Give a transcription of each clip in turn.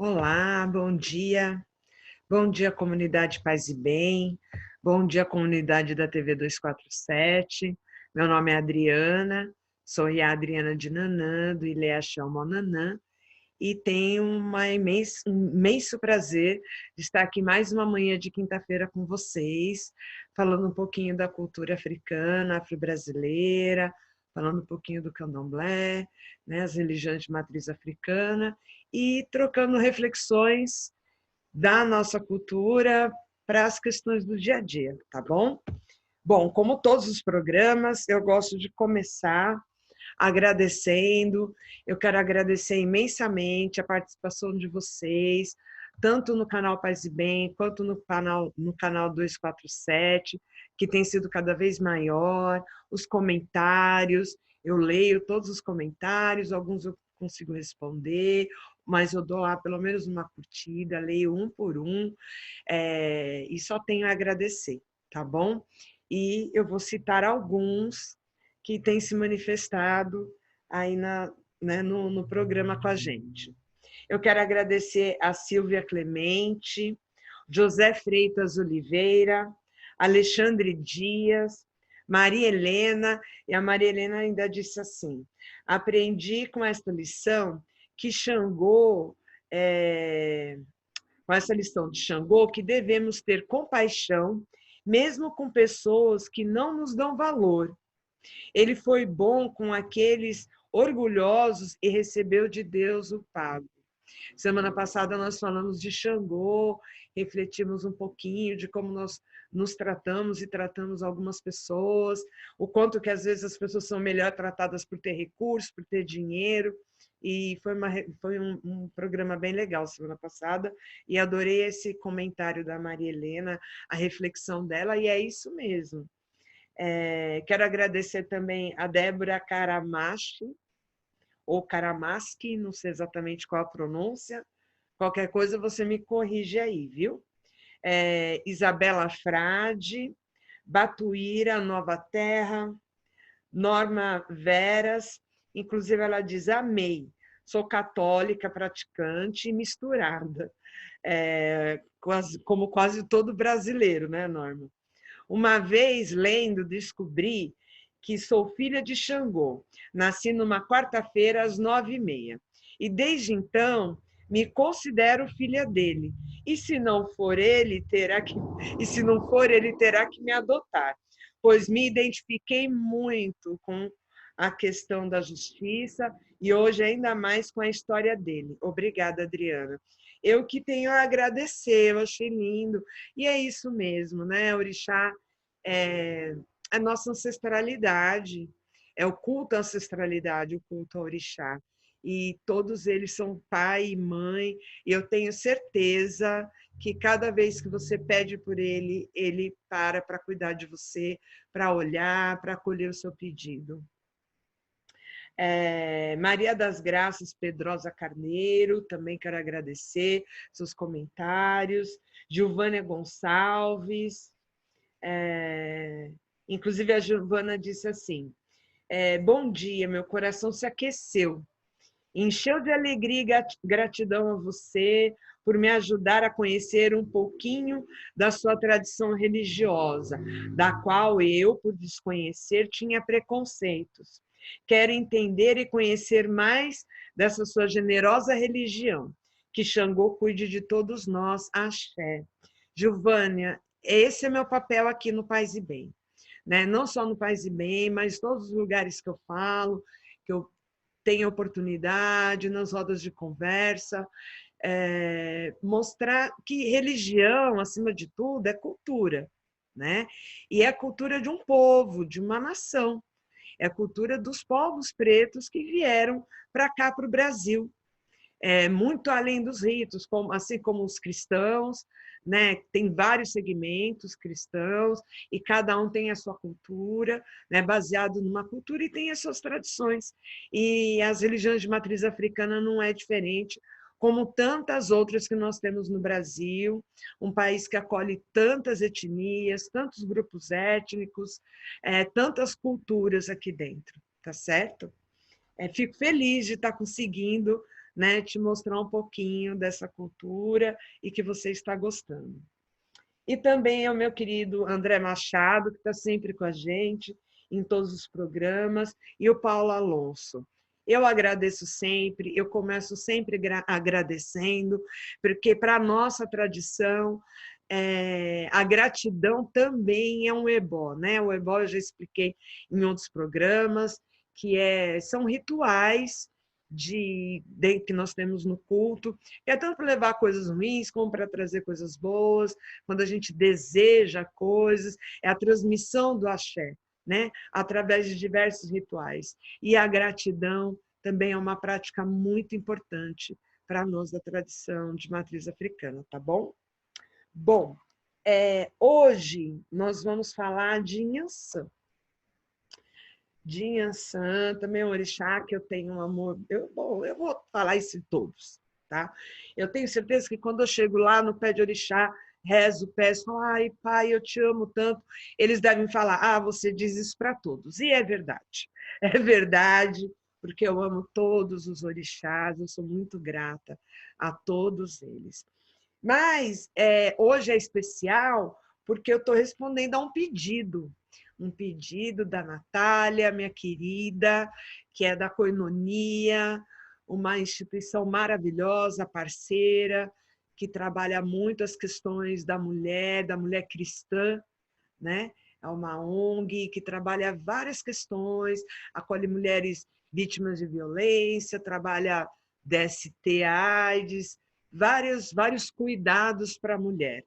Olá, bom dia. Bom dia, comunidade Paz e Bem. Bom dia, comunidade da TV 247. Meu nome é Adriana, sou a Adriana de Nanã, do Ilha Monanã, e tenho um imenso prazer de estar aqui mais uma manhã de quinta-feira com vocês, falando um pouquinho da cultura africana, afro-brasileira, falando um pouquinho do candomblé, né, as religiões de matriz africana, e trocando reflexões da nossa cultura para as questões do dia a dia, tá bom? Bom, como todos os programas, eu gosto de começar agradecendo. Eu quero agradecer imensamente a participação de vocês, tanto no canal Paz e Bem, quanto no canal 247, que tem sido cada vez maior, os comentários, eu leio todos os comentários, alguns eu consigo responder, mas eu dou lá pelo menos uma curtida, leio um por um, e só tenho a agradecer, tá bom? E eu vou citar alguns que têm se manifestado aí no programa com a gente. Eu quero agradecer a Silvia Clemente, José Freitas Oliveira, Alexandre Dias, Maria Helena, e a Maria Helena ainda disse assim: aprendi com esta lição que Xangô, com essa lição de Xangô, que devemos ter compaixão, mesmo com pessoas que não nos dão valor. Ele foi bom com aqueles orgulhosos e recebeu de Deus o pago. Semana passada nós falamos de Xangô, refletimos um pouquinho de como nós nos tratamos e tratamos algumas pessoas, o quanto que às vezes as pessoas são melhor tratadas por ter recursos, por ter dinheiro, e foi um programa bem legal semana passada, e adorei esse comentário da Maria Helena, a reflexão dela, e é isso mesmo. Quero agradecer também a Débora Caramachi, ou Karamaski, não sei exatamente qual a pronúncia. Qualquer coisa você me corrige aí, viu? Isabela Frade, Batuíra, Nova Terra, Norma Veras, inclusive ela diz: amei, sou católica, praticante e misturada, como quase todo brasileiro, né, Norma? Uma vez lendo, descobri que sou filha de Xangô. Nasci numa quarta-feira às 9h30. E desde então me considero filha dele. E se não for ele, terá que me adotar, pois me identifiquei muito com a questão da justiça e hoje ainda mais com a história dele. Obrigada, Adriana. Eu que tenho a agradecer, eu achei lindo. E é isso mesmo, né? Orixá é a nossa ancestralidade, é o culto à ancestralidade, o culto ao orixá. E todos eles são pai e mãe, e eu tenho certeza que cada vez que você pede por ele, ele para cuidar de você, para olhar, para acolher o seu pedido. Maria das Graças Pedrosa Carneiro, também quero agradecer seus comentários. Gilvânia Gonçalves, inclusive a Giovana disse assim: bom dia, meu coração se aqueceu, encheu de alegria e gratidão a você por me ajudar a conhecer um pouquinho da sua tradição religiosa, da qual eu, por desconhecer, tinha preconceitos. Quero entender e conhecer mais dessa sua generosa religião. Que Xangô cuide de todos nós. Axé. Giovânia, esse é meu papel aqui no Paz e Bem, né? Não só no Paz e Bem, mas todos os lugares que eu falo, que eu tenho oportunidade, nas rodas de conversa, mostrar que religião, acima de tudo, é cultura, né? E é a cultura de um povo, de uma nação. É a cultura dos povos pretos que vieram para cá, para o Brasil, muito além dos ritos, assim como os cristãos, né? Tem vários segmentos cristãos e cada um tem a sua cultura, né? Baseado numa cultura e tem as suas tradições. E as religiões de matriz africana não é diferente, como tantas outras que nós temos no Brasil, um país que acolhe tantas etnias, tantos grupos étnicos, tantas culturas aqui dentro, tá certo? Fico feliz de estar conseguindo né, te mostrar um pouquinho dessa cultura e que você está gostando. E também é o meu querido André Machado, que está sempre com a gente em todos os programas, e o Paulo Alonso. Eu agradeço sempre, eu começo sempre agradecendo, porque para a nossa tradição, a gratidão também é um ebó, né? O ebó eu já expliquei em outros programas, que são rituais que nós temos no culto, que é tanto para levar coisas ruins como para trazer coisas boas, quando a gente deseja coisas, é a transmissão do axé, né? Através de diversos rituais. E a gratidão também é uma prática muito importante para nós da tradição de matriz africana, tá bom? Bom, hoje nós vamos falar de Inhaçã. De Inhaçã, também é um orixá que eu tenho um amor. Eu vou falar isso em todos, tá? Eu tenho certeza que quando eu chego lá no pé de orixá, rezo, peço, ai, pai, eu te amo tanto. Eles devem falar, ah, você diz isso para todos. E é verdade. É verdade, porque eu amo todos os orixás, eu sou muito grata a todos eles. Mas hoje é especial porque eu estou respondendo a um pedido da Natália, minha querida, que é da Koinonia, uma instituição maravilhosa, parceira, que trabalha muito as questões da mulher cristã, né? É uma ONG que trabalha várias questões, acolhe mulheres vítimas de violência, trabalha DST, AIDS, vários cuidados para a mulher.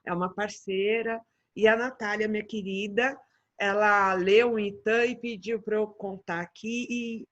É uma parceira, e a Natália, minha querida, ela leu o Itan e pediu para eu contar aqui,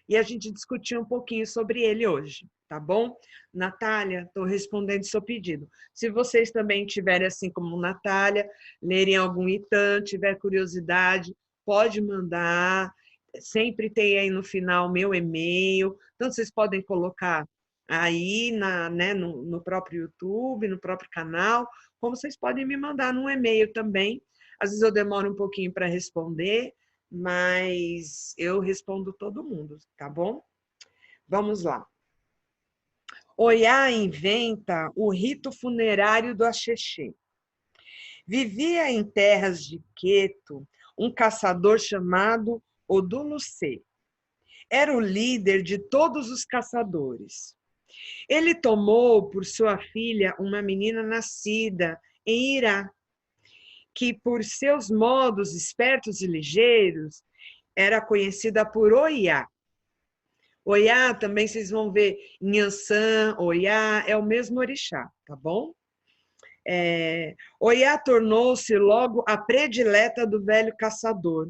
e a gente discutiu um pouquinho sobre ele hoje, tá bom? Natália, estou respondendo seu pedido. Se vocês também tiverem, assim como Natália, lerem algum Itan, tiver curiosidade, pode mandar. Sempre tem aí no final meu e-mail, então vocês podem colocar aí né, no próprio YouTube, no próprio canal, como vocês podem me mandar num e-mail também. Às vezes eu demoro um pouquinho para responder, mas eu respondo todo mundo, tá bom? Vamos lá. Oiá inventa o rito funerário do Axexê. Vivia em terras de Queto um caçador chamado Odulucê. Era o líder de todos os caçadores. Ele tomou por sua filha uma menina nascida em Irá, que por seus modos espertos e ligeiros era conhecida por Oiá. Oiá também vocês vão ver Inhaçã, Oiá, é o mesmo orixá, tá bom? Oiá tornou-se logo a predileta do velho caçador,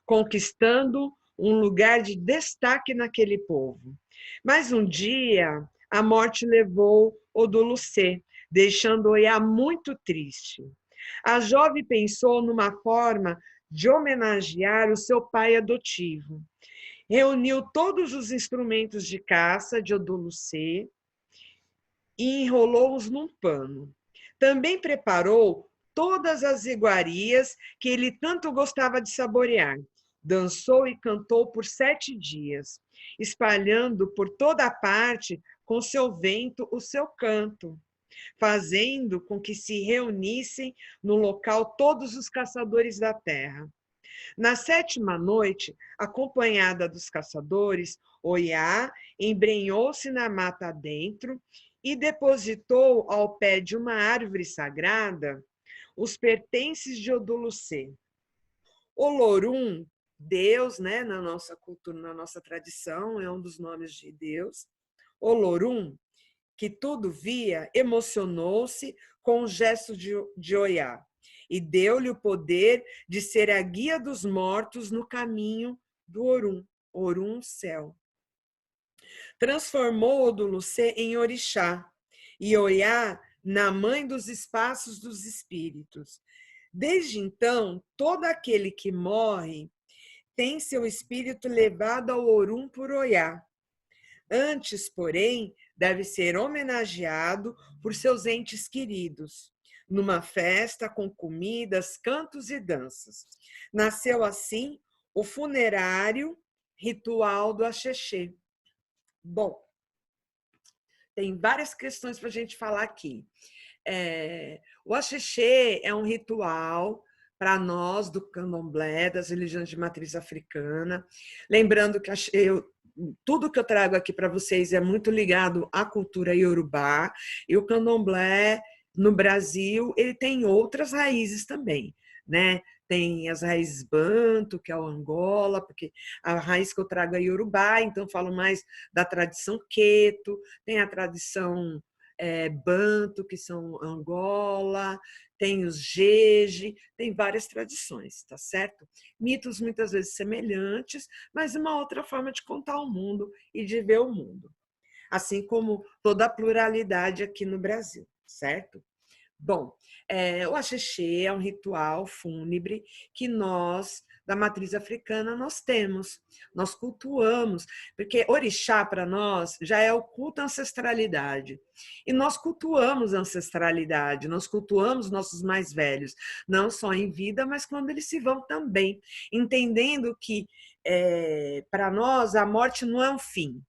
conquistando um lugar de destaque naquele povo. Mas um dia a morte levou Odulucê, deixando Oiá muito triste. A jovem pensou numa forma de homenagear o seu pai adotivo. Reuniu todos os instrumentos de caça de Odulucê e enrolou-os num pano. Também preparou todas as iguarias que ele tanto gostava de saborear. Dançou e cantou por 7 dias, espalhando por toda a parte com seu vento o seu canto, fazendo com que se reunissem no local todos os caçadores da terra. Na 7ª noite, acompanhada dos caçadores, Oiá embrenhou-se na mata adentro e depositou ao pé de uma árvore sagrada os pertences de Odulucê. Olorum, Deus, né, na nossa cultura, na nossa tradição, é um dos nomes de Deus. Olorum, que tudo via, emocionou-se com o gesto de Oiá e deu-lhe o poder de ser a guia dos mortos no caminho do Orum, Orum céu. Transformou Odulucê em orixá e Oiá na mãe dos espaços dos espíritos. Desde então, todo aquele que morre tem seu espírito levado ao Orum por Oiá. Antes, porém, deve ser homenageado por seus entes queridos, numa festa com comidas, cantos e danças. Nasceu assim o funerário ritual do Axexê. Bom, tem várias questões para a gente falar aqui. O axixê é um ritual para nós do candomblé, das religiões de matriz africana. Lembrando que tudo que eu trago aqui para vocês é muito ligado à cultura iorubá, e o candomblé no Brasil ele tem outras raízes também, né? Tem as raízes banto, que é o Angola, porque a raiz que eu trago é iorubá, então falo mais da tradição queto, tem a tradição banto, que são Angola, tem os jeje, tem várias tradições, tá certo? Mitos muitas vezes semelhantes, mas uma outra forma de contar o mundo e de ver o mundo. Assim como toda a pluralidade aqui no Brasil, certo? Bom, o axixê é um ritual fúnebre que nós, da matriz africana, nós temos, nós cultuamos, porque orixá para nós já é o culto à ancestralidade. E nós cultuamos a ancestralidade, nós cultuamos nossos mais velhos, não só em vida, mas quando eles se vão também, entendendo que para nós a morte não é um fim.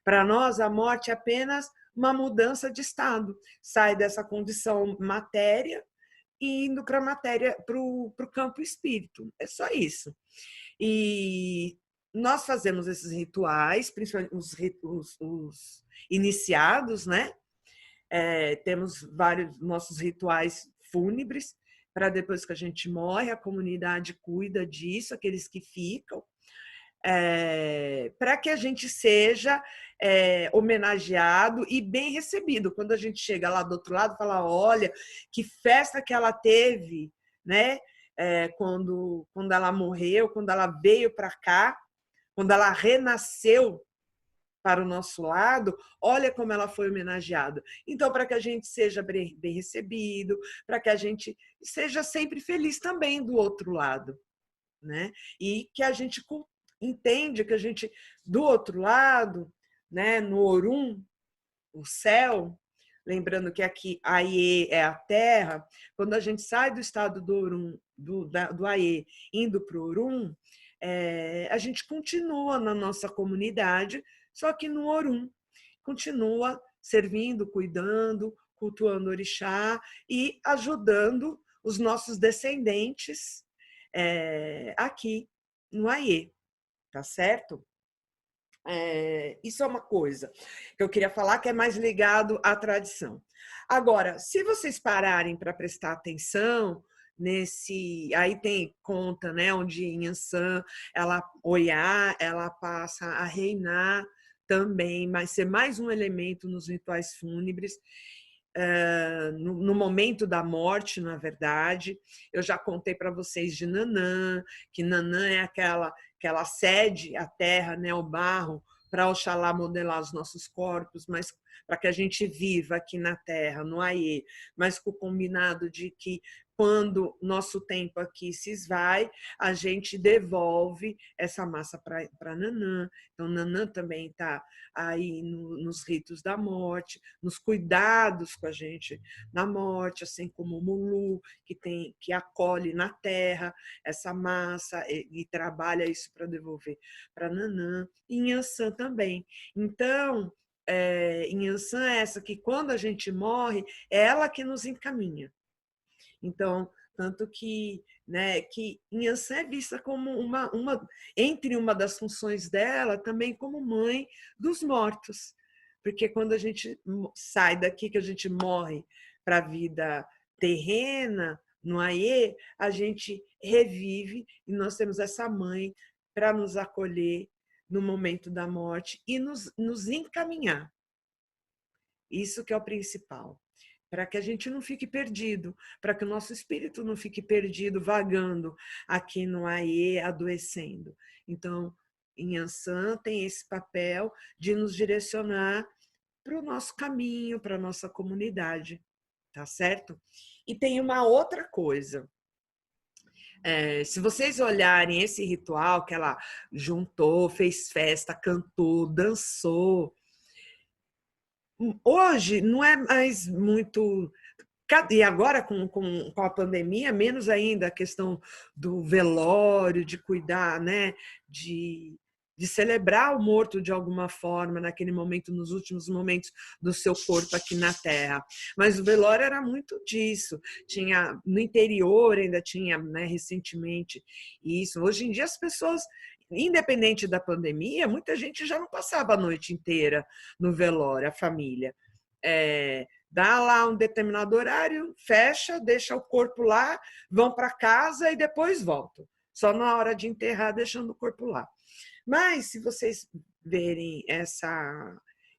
Para nós, a morte é apenas uma mudança de estado. Sai dessa condição matéria e indo para a matéria, para o campo espírito. É só isso. E nós fazemos esses rituais, principalmente os iniciados, né? Temos vários nossos rituais fúnebres, para depois que a gente morre, a comunidade cuida disso, aqueles que ficam. Para que a gente seja homenageado e bem recebido. Quando a gente chega lá do outro lado, fala, olha, que festa que ela teve, né? Quando ela morreu, quando ela veio para cá, quando ela renasceu para o nosso lado, olha como ela foi homenageada. Então, para que a gente seja bem recebido, para que a gente seja sempre feliz também do outro lado, né? E que a gente entende que a gente, do outro lado, né, no Orum, o céu, lembrando que aqui Aie é a terra, quando a gente sai do estado do Orum, do Aie, indo para o Orum, a gente continua na nossa comunidade, só que no Orum, continua servindo, cuidando, cultuando orixá e ajudando os nossos descendentes aqui no Aie. Tá certo? Isso é uma coisa que eu queria falar que é mais ligado à tradição. Agora, se vocês pararem para prestar atenção aí tem conta, né, onde Inhansã, Oiá, ela passa a reinar também, mas ser mais um elemento nos rituais fúnebres. No momento da morte, na verdade, eu já contei para vocês de Nanã, que Nanã é aquela sede, a terra, né, o barro, para Oxalá modelar os nossos corpos, mas para que a gente viva aqui na terra, no Aie, mas com o combinado de que quando nosso tempo aqui se esvai, a gente devolve essa massa para Nanã. Então, Nanã também está aí nos ritos da morte, nos cuidados com a gente na morte, assim como o Mulu, que acolhe na terra essa massa e trabalha isso para devolver para Nanã, e Inhansã também. Então, Inhansã é essa que, quando a gente morre, é ela que nos encaminha. Então, tanto que, né, que Inhansã é vista como entre uma das funções dela, também como mãe dos mortos. Porque quando a gente sai daqui, que a gente morre para a vida terrena, no Aie, a gente revive e nós temos essa mãe para nos acolher no momento da morte e nos encaminhar. Isso que é o principal. Para que a gente não fique perdido, para que o nosso espírito não fique perdido, vagando aqui no Aie, adoecendo. Então, Inhansã tem esse papel de nos direcionar para o nosso caminho, para a nossa comunidade, tá certo? E tem uma outra coisa. Se vocês olharem esse ritual que ela juntou, fez festa, cantou, dançou, hoje não é mais muito. E agora, com a pandemia, menos ainda a questão do velório, de cuidar, né, de de celebrar o morto de alguma forma naquele momento, nos últimos momentos do seu corpo aqui na Terra. Mas o velório era muito disso. Tinha no interior, ainda tinha, né, recentemente isso. Hoje em dia as pessoas, independente da pandemia, muita gente já não passava a noite inteira no velório, a família. Dá lá um determinado horário, fecha, deixa o corpo lá, vão para casa e depois voltam. Só na hora de enterrar, deixando o corpo lá. Mas, se vocês verem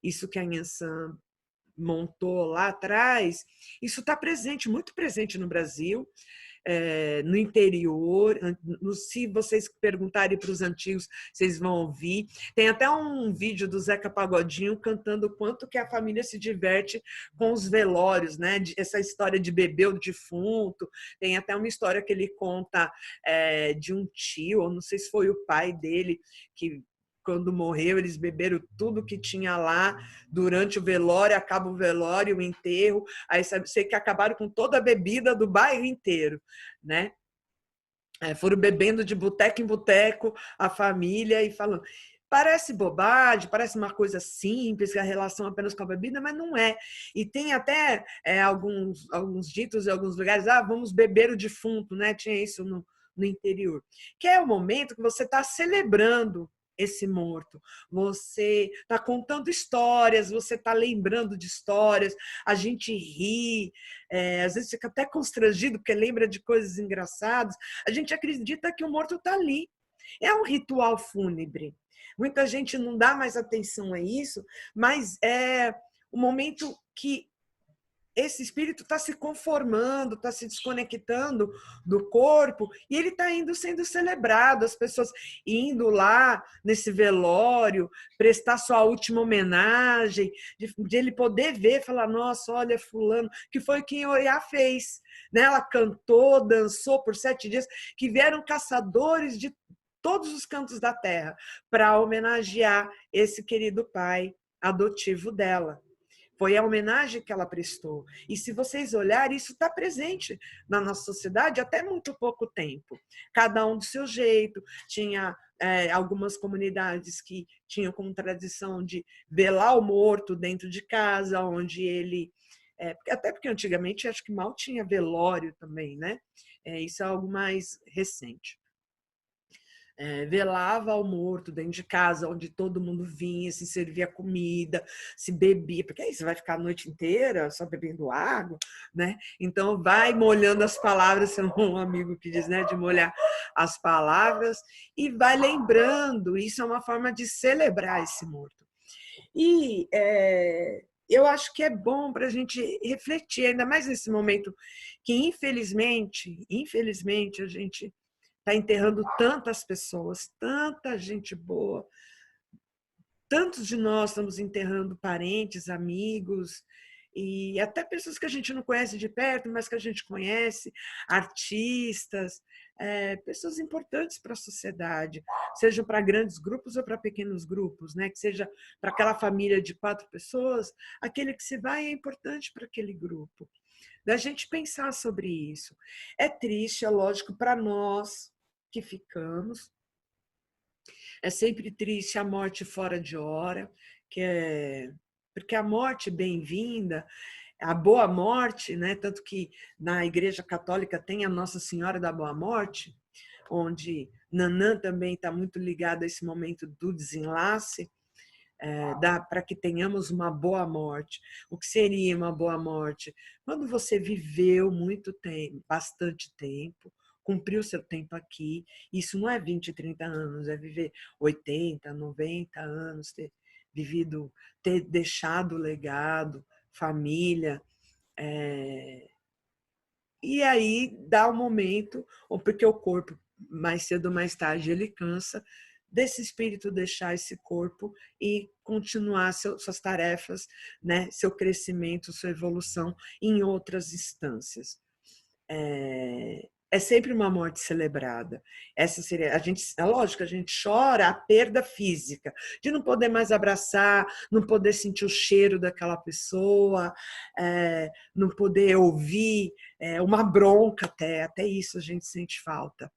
isso que a Nhansan montou lá atrás, isso está presente, muito presente no Brasil, no interior. Se vocês perguntarem para os antigos, vocês vão ouvir. Tem até um vídeo do Zeca Pagodinho cantando o quanto que a família se diverte com os velórios, né? Essa história de beber o defunto. Tem até uma história que ele conta de um tio, ou não sei se foi o pai dele, que quando morreu, eles beberam tudo que tinha lá durante o velório, acaba o velório, o enterro, aí sei que acabaram com toda a bebida do bairro inteiro, né? Foram bebendo de boteco em boteco a família e falando. Parece bobagem, parece uma coisa simples, que a relação apenas com a bebida, mas não é. E tem até alguns ditos em alguns lugares, vamos beber o defunto, né? Tinha isso no interior. Que é o momento que você está celebrando esse morto. Você está contando histórias, você está lembrando de histórias, a gente ri, às vezes fica até constrangido porque lembra de coisas engraçadas. A gente acredita que o morto está ali. É um ritual fúnebre. Muita gente não dá mais atenção a isso, mas é o momento que esse espírito está se conformando, está se desconectando do corpo e ele está indo sendo celebrado, as pessoas indo lá nesse velório, prestar sua última homenagem, de ele poder ver, falar, nossa, olha fulano, que foi o que Ioiá fez. Né? Ela cantou, dançou por 7 dias, que vieram caçadores de todos os cantos da terra para homenagear esse querido pai adotivo dela. Foi a homenagem que ela prestou. E se vocês olharem, isso está presente na nossa sociedade até muito pouco tempo. Cada um do seu jeito. Tinha algumas comunidades que tinham como tradição de velar o morto dentro de casa, onde ele... até porque antigamente acho que mal tinha velório também, né? Isso é algo mais recente. Velava o morto dentro de casa, onde todo mundo vinha, se servia comida, se bebia, porque aí você vai ficar a noite inteira só bebendo água, né? Então vai molhando as palavras, tem um amigo que diz, né, de molhar as palavras, e vai lembrando. Isso é uma forma de celebrar esse morto. E eu acho que é bom para a gente refletir, ainda mais nesse momento que, infelizmente, a gente está enterrando tantas pessoas, tanta gente boa. Tantos de nós estamos enterrando parentes, amigos e até pessoas que a gente não conhece de perto, mas que a gente conhece, artistas, pessoas importantes para a sociedade, seja para grandes grupos ou para pequenos grupos, né? Que seja para aquela família de 4 pessoas, aquele que se vai é importante para aquele grupo. Da gente pensar sobre isso. É triste, é lógico, para nós que ficamos. É sempre triste a morte fora de hora, porque a morte bem-vinda, a boa morte, né? Tanto que na Igreja Católica tem a Nossa Senhora da Boa Morte, onde Nanã também está muito ligada a esse momento do desenlace, para que tenhamos uma boa morte. O que seria uma boa morte? Quando você viveu muito tempo, bastante tempo, cumpriu seu tempo aqui, isso não é 20, 30 anos, é viver 80, 90 anos, ter deixado legado, família, e aí dá um momento, ou porque o corpo, mais cedo ou mais tarde, ele cansa, desse espírito deixar esse corpo e continuar suas tarefas, né? Seu crescimento, sua evolução em outras instâncias. É sempre uma morte celebrada. Essa seria, é lógico, a gente chora a perda física, de não poder mais abraçar, não poder sentir o cheiro daquela pessoa, não poder ouvir, uma bronca até isso a gente sente falta.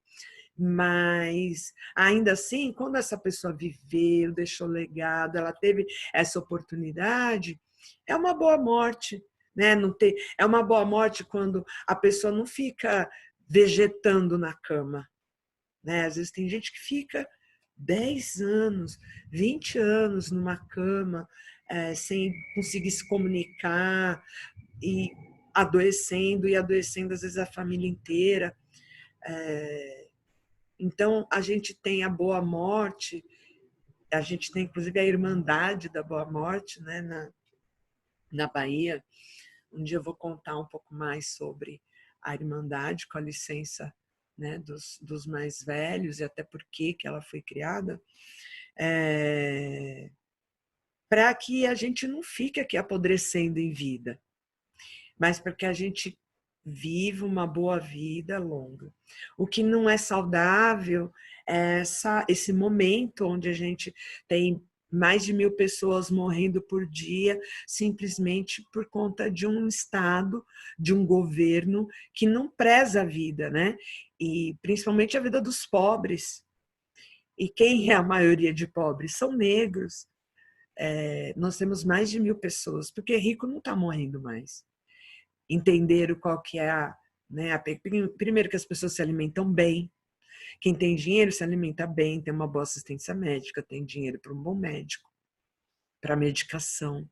Mas, ainda assim, quando essa pessoa viveu, deixou legado, ela teve essa oportunidade, é uma boa morte, né? Não ter, é uma boa morte quando a pessoa não fica vegetando na cama, né? Às vezes tem gente que fica 10 anos, 20 anos numa cama, sem conseguir se comunicar e e adoecendo às vezes a família inteira. Então, a gente tem a boa morte, a gente tem inclusive a Irmandade da Boa Morte, né, na Bahia. Um dia eu vou contar um pouco mais sobre a Irmandade, com a licença, né, dos mais velhos e até por que ela foi criada, para que a gente não fique aqui apodrecendo em vida, mas para que a gente viva uma boa vida longa. O que não é saudável é esse momento onde a gente tem mais de 1.000 pessoas morrendo por dia, simplesmente por conta de um Estado, de um governo que não preza a vida, né? E principalmente a vida dos pobres. E quem é a maioria de pobres? São negros. Nós temos mais de 1.000 pessoas, porque rico não está morrendo mais. Entenderam qual que é primeiro que as pessoas se alimentam bem. Quem tem dinheiro se alimenta bem, tem uma boa assistência médica, tem dinheiro para um bom médico, para medicação.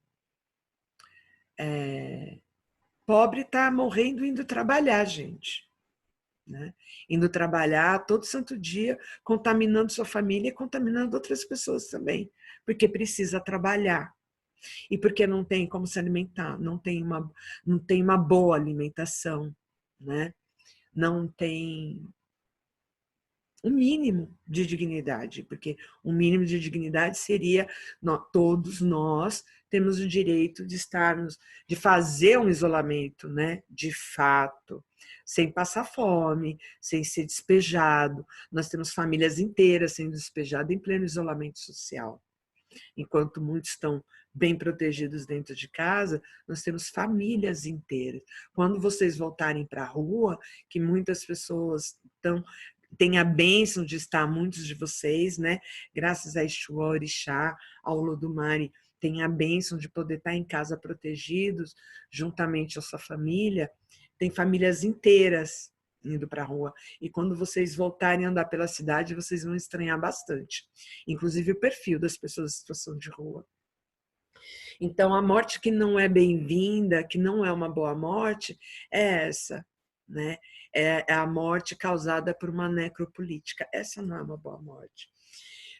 Pobre está morrendo indo trabalhar, gente. Né? Indo trabalhar todo santo dia, contaminando sua família e contaminando outras pessoas também, porque precisa trabalhar. E porque não tem como se alimentar, não tem uma boa alimentação, né? Não tem um mínimo de dignidade, porque o mínimo de dignidade seria todos nós temos o direito de estarmos, de fazer um isolamento, né? De fato, sem passar fome, sem ser despejado. Nós temos famílias inteiras sendo despejadas em pleno isolamento social. Enquanto muitos estão bem protegidos dentro de casa, nós temos famílias inteiras. Quando vocês voltarem para a rua, que muitas pessoas têm a bênção de estar, muitos de vocês, né? Graças a Exu, a Orixá, ao Olodumare, têm a bênção de poder estar em casa protegidos, juntamente à sua família. Tem famílias inteiras indo para a rua. E quando vocês voltarem a andar pela cidade, vocês vão estranhar bastante. Inclusive o perfil das pessoas em situação de rua. Então, a morte que não é bem-vinda, que não é uma boa morte, é essa, né? É a morte causada por uma necropolítica. Essa não é uma boa morte.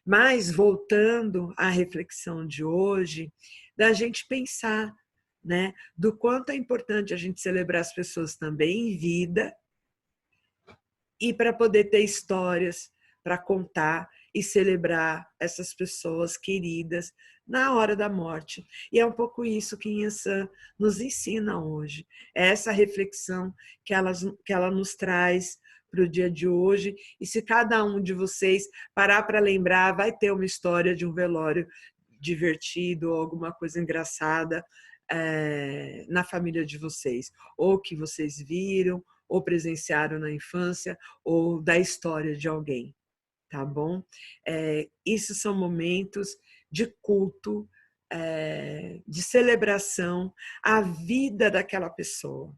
Mas, voltando à reflexão de hoje, da gente pensar, né, do quanto é importante a gente celebrar as pessoas também em vida, e para poder ter histórias para contar e celebrar essas pessoas queridas na hora da morte. E é um pouco isso que Inhaçã nos ensina hoje. É essa reflexão que ela nos traz para o dia de hoje. E se cada um de vocês parar para lembrar, vai ter uma história de um velório divertido ou alguma coisa engraçada na família de vocês. Ou que vocês viram, ou presenciaram na infância, ou da história de alguém, tá bom? Esses são momentos de culto, de celebração à vida daquela pessoa.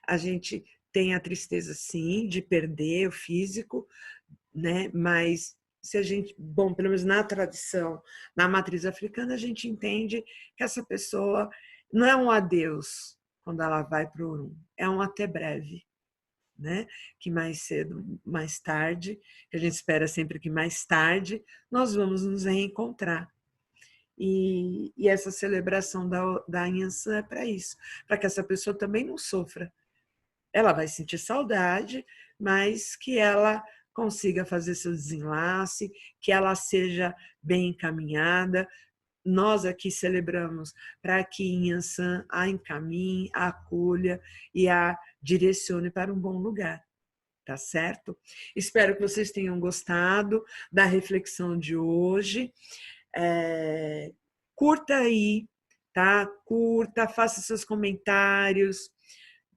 A gente tem a tristeza, sim, de perder o físico, né? Mas se a gente, bom, pelo menos na tradição, na matriz africana, a gente entende que essa pessoa não é um adeus quando ela vai para o Orum, é um até breve, né? Que mais cedo, mais tarde, que a gente espera sempre que mais tarde, nós vamos nos reencontrar. E essa celebração da Inhaçã é para isso, para que essa pessoa também não sofra. Ela vai sentir saudade, mas que ela consiga fazer seu desenlace, que ela seja bem encaminhada. Nós aqui celebramos para que Inhaçã a encaminhe, a acolha e a direcione para um bom lugar. Tá certo? Espero que vocês tenham gostado da reflexão de hoje. Curta aí, tá? Curta, faça seus comentários,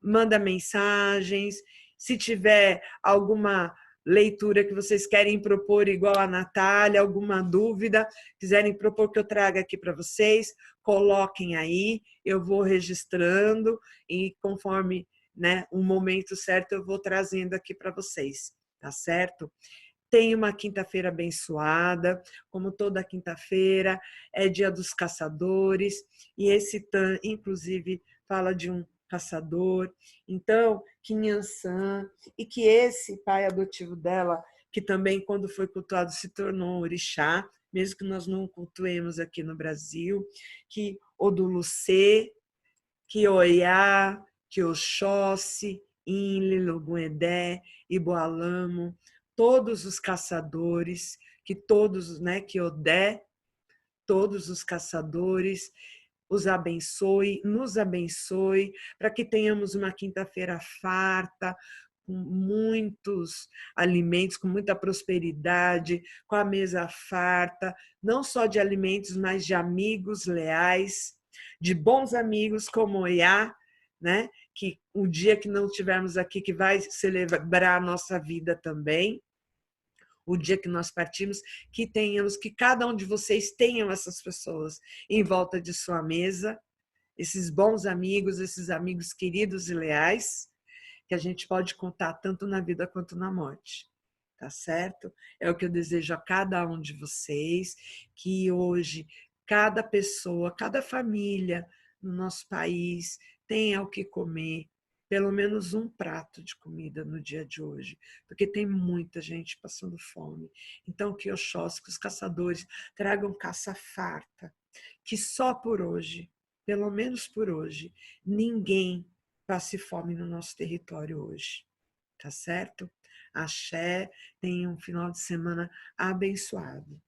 manda mensagens. Se tiver alguma leitura que vocês querem propor, igual a Natália, alguma dúvida, quiserem propor que eu traga aqui para vocês, coloquem aí, eu vou registrando e conforme, né, o momento certo eu vou trazendo aqui para vocês, tá certo? Tenha uma quinta-feira abençoada, como toda quinta-feira, é dia dos caçadores, e esse TAM, inclusive, fala de um caçador. Então, que Nhançã, e que esse pai adotivo dela, que também, quando foi cultuado, se tornou um orixá, mesmo que nós não cultuemos aqui no Brasil, que Odulucê, que Oiá, que Oxóssi, Inle, Logunedé, Iboalamo, todos os caçadores, que todos, né, que Odé, todos os caçadores, os abençoe, nos abençoe, para que tenhamos uma quinta-feira farta, com muitos alimentos, com muita prosperidade, com a mesa farta, não só de alimentos, mas de amigos leais, de bons amigos como Iá, né? Que o dia que não estivermos aqui, que vai celebrar a nossa vida também, o dia que nós partimos, que tenhamos, que cada um de vocês tenham essas pessoas em volta de sua mesa, esses bons amigos, esses amigos queridos e leais, que a gente pode contar tanto na vida quanto na morte. Tá certo? É o que eu desejo a cada um de vocês, que hoje cada pessoa, cada família no nosso país tenha o que comer, pelo menos um prato de comida no dia de hoje, porque tem muita gente passando fome. Então, que Oxóssi, que os caçadores tragam caça farta, que só por hoje, pelo menos por hoje, ninguém passe fome no nosso território hoje. Tá certo? Axé, tenha um final de semana abençoado.